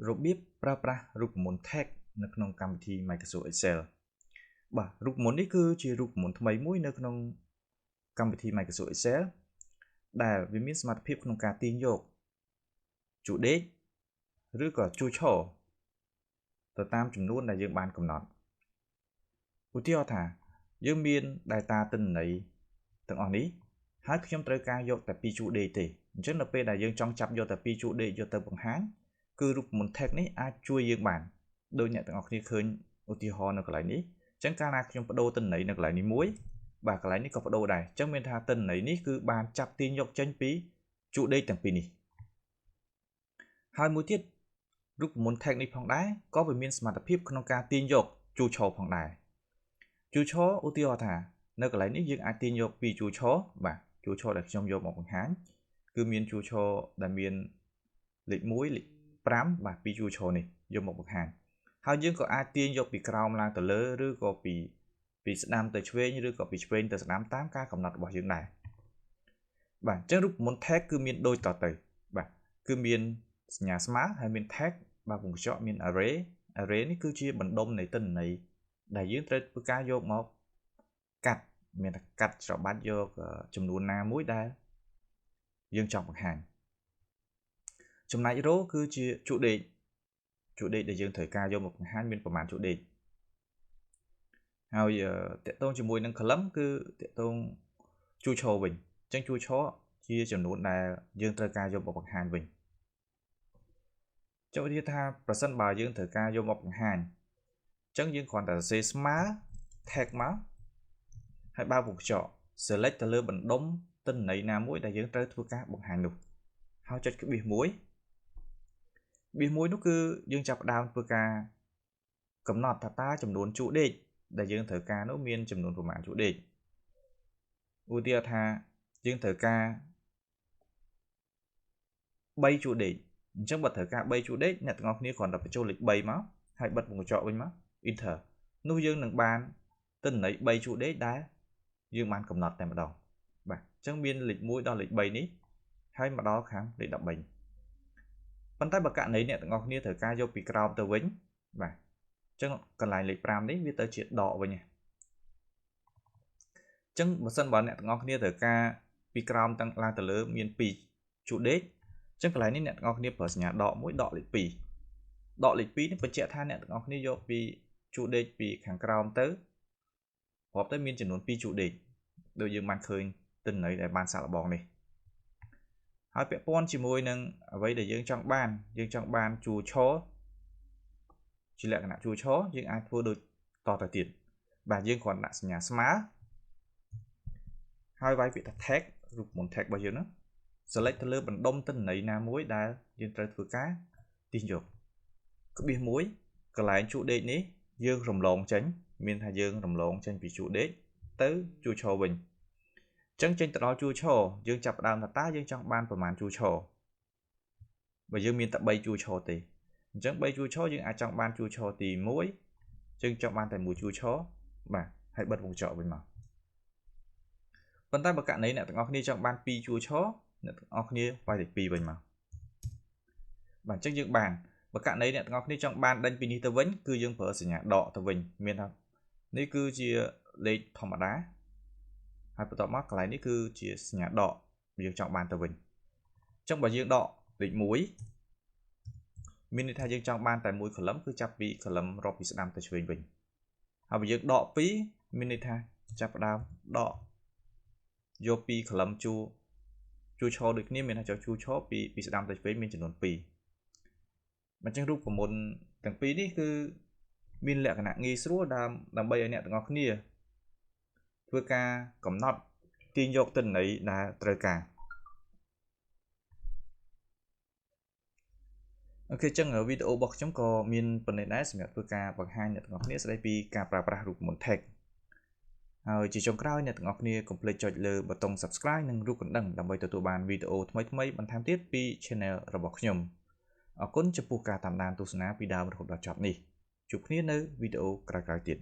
របៀបប្រើប្រាស់រូបមន្ត tag នៅក្នុងកម្មវិធី Microsoft Excel បាទរូបមន្តនេះគឺជារូបមន្តថ្មីមួយនៅក្នុងកម្មវិធី Microsoft Excel ដែលវាមានសមត្ថភាពក្នុងការទាញយកជួរដេកឬក៏ជួរឈរទៅតាមចំនួនដែលយើងបានកំណត់ឧទាហរណ៍ថាយើងមាន data ទិន្នន័យទាំងអស់នេះហើយខ្ញុំត្រូវការយកតែ2ជួរដេកទេអញ្ចឹងនៅពេលដែលយើងចង់ចាប់យកតែ2ជួរដេកយកទៅបង្ហាញគឺរូបមន្ត tag នេះអាចជួយយើងបានដោយអ្នកទាំងអស់គ្នាឃើញឧទាហរណ៍នៅកន្លែងនេះអញ្ចឹងកាលណាខ្ញុំបដូរទិន្នន័យនៅកន្លែងនេះមួយបាទកន្លែងនេះក៏បដូរដែរអញ្ចឹងមានថាទិន្នន័យនេះគឺបានចាប់ទាញយកចេញពីជួរដេកទាំងពីរនេះហើយមួយទៀតរូបមន្ត tag នេះផងដែរក៏វាមានសមត្ថភាពក្នុងការទាញយកជួរឈរផងដែរជួរឈរឧទាហរណ៍ថានៅកន្លែងនេះយើងអាចទាញយកពីជួរឈរបាទជួរឈរដែលខ្ញុំយកមកបង្ហាញគឺមានជួរឈរដែលមានលេខ1លេខ5បាទពីជួរឈរនេះយកមកបង្ហាញហើយយើងក៏អាចទាញយកពីក្រោមឡើងទៅលើឬក៏ពីស្ដាំទៅឆ្វេងឬក៏ពីឆ្វេងទៅស្ដាំតាមការកំណត់របស់យើងដែរបាទអញ្ចឹងរូបមន្ត tag គឺមានដូចតទៅបាទគឺមានសញ្ញាស្មើហើយមាន tag បើកញ្ចក់មាន array នេះគឺជាបណ្ដុំនៃទិន្នន័យដែលយើងត្រូវធ្វើការយកមកកាត់មានតែកាត់ច្របាច់យកចំនួនណាមួយដែលយើងចង់បង្ហាញចំណែក row គឺជាជួរដេកដែលយើងត្រូវការយកមកបង្ហាញមានប្រមាណជួរដេកហើយតកតងជាមួយនឹង column គឺតកតងជួរឈរវិញអញ្ចឹងជួរឈរជាចំនួនដែលយើងត្រូវការយកមកបង្ហាញវិញចុះវាថាប្រសិនបើយើងត្រូវការយកមកបង្ហាញអញ្ចឹងយើងគ្រាន់តែសរសេរស្មើ tag មកហើយបើកវងកញ្ចក់ select ទៅលើបណ្ដុំទិន្នន័យណាមួយដែលយើងត្រូវធ្វើការបង្ហាញនោះហើយចុចក្បៀសមួយនោះគឺយើងចាប់ផ្ដើមធ្វើការកំណត់ថាតើចំនួនជួរដេកដែលយើងត្រូវការនោះមានចំនួនប្រមាណជួរដេកឧទាហរណ៍ថាយើងត្រូវការ3ជួរដេកអញ្ចឹងបើត្រូវការ3ជួរដេកអ្នកទាំងអស់គ្នាគ្រាន់តែបញ្ចូលលេខ3មកហើយបិទវងកញ្ចក់វិញមក enter នោះយើងនឹងបានទិន្នន័យ3ជួរដេកដែលយើងបានកំណត់តែម្ដងបាទអញ្ចឹងមានលេខ1ដល់លេខ3នេះហើយមកដល់ខាងលេខ13ប៉ុន្តែបើករណីអ្នកទាំងអស់គ្នាត្រូវការយកពីក្រោមទៅវិញបាទអញ្ចឹងកន្លែងលេខ5នេះវាទៅជាដកវិញអញ្ចឹងបើសិនបើអ្នកទាំងអស់គ្នាត្រូវការពីក្រោមទាំងឡើងទៅលើមាន2ជួរដេកអញ្ចឹងកន្លែងនេះអ្នកទាំងអស់គ្នាប្រើសញ្ញាដកមួយដកលេខ2ដកលេខ2នេះបញ្ជាក់ថាអ្នកទាំងអស់គ្នាយកពីជួរដេកពីខាងក្រោមទៅរាប់ទៅមានចំនួន2ជួរដេកដូចយើងបានឃើញទិន្នន័យដែលបានសាកល្បងនេះហើយពាក់ព័ន្ធជាមួយនឹងអ្វីដែលយើងចង់បានជួរឈរជាលក្ខណៈជួរឈរយើងអាចធ្វើដូចតទៅទៀតបាទយើងគ្រាន់ដាក់សញ្ញាស្មើហើយវាយពាក្យថា tag រូបមន្ត tag របស់យើងនោះ select ទៅលើបណ្ដុំទិន្នន័យណាមួយដែលយើងត្រូវធ្វើការទាញយកក្បៀសមួយកន្លែងជួរដេកនេះយើងរំលងចេញមានថាយើងរំលងចេញពីជួរដេកទៅជួរឈរវិញអញ្ចឹងចេញទៅដល់ជួរឈរយើងចាប់ផ្ដើមថាតើយើងចង់បានប្រមាណជួរឈរបើយើងមានតែ3ជួរឈរទេអញ្ចឹង3ជួរឈរយើងអាចចង់បានជួរឈរទី1យើងចង់បានតែ1ជួរឈរបាទហើយបិទវងកញ្ចក់វិញមកប៉ុន្តែបើករណីអ្នកទាំងអស់គ្នាចង់បាន2ជួរឈរអ្នកទាំងអស់គ្នាវាយលេខ2វិញមកបាទអញ្ចឹងយើងបានបើករណីអ្នកទាំងអស់គ្នាចង់បានដេញពីនេះទៅវិញគឺយើងប្រើសញ្ញាដកទៅវិញមានថានេះគឺជាលេខធម្មតាហើយបន្ទាប់មកកន្លែងនេះគឺជាសញ្ញាដកយើងចង់បានទៅវិញអញ្ចឹងបើយើងដកលេខ1មានន័យថាយើងចង់បានតែមួយ column គឺចាប់ពី column រាប់ពីស្ដាំទៅឆ្វេងវិញហើយបើយើងដក2មានន័យថាចាប់ផ្ដើមដកយកពី column ជួរឈរដូចគ្នាមានថាជួរឈរពីស្ដាំទៅឆ្វេងមានចំនួន2អញ្ចឹងរូបមន្តទាំងពីរនេះគឺមានលក្ខណៈងាយស្រួលដើម្បីឲ្យអ្នកទាំងអស់គ្នាធ្វើការកំណត់ទាញយកទិន្នន័យដែលត្រូវការអូខេអញ្ចឹងវីដេអូរបស់ខ្ញុំក៏មានប៉ុណ្ណេះដែរសម្រាប់ធ្វើការបង្ហាញអ្នកទាំងអស់គ្នាស្ដីពីការប្រើប្រាស់រូបមន្ត tag ហើយជាចុងក្រោយអ្នកទាំងអស់គ្នាកុំភ្លេចចុចលើប៊ូតុង Subscribe និងរូបកណ្ដឹងដើម្បីទទួលបានវីដេអូថ្មីៗបន្ថែមទៀតពី Channel របស់ខ្ញុំអរគុណចំពោះការតាមដានទស្សនាពីដើមរហូតដល់ចប់នេះជួបគ្នានៅវីដេអូក្រោយៗទៀត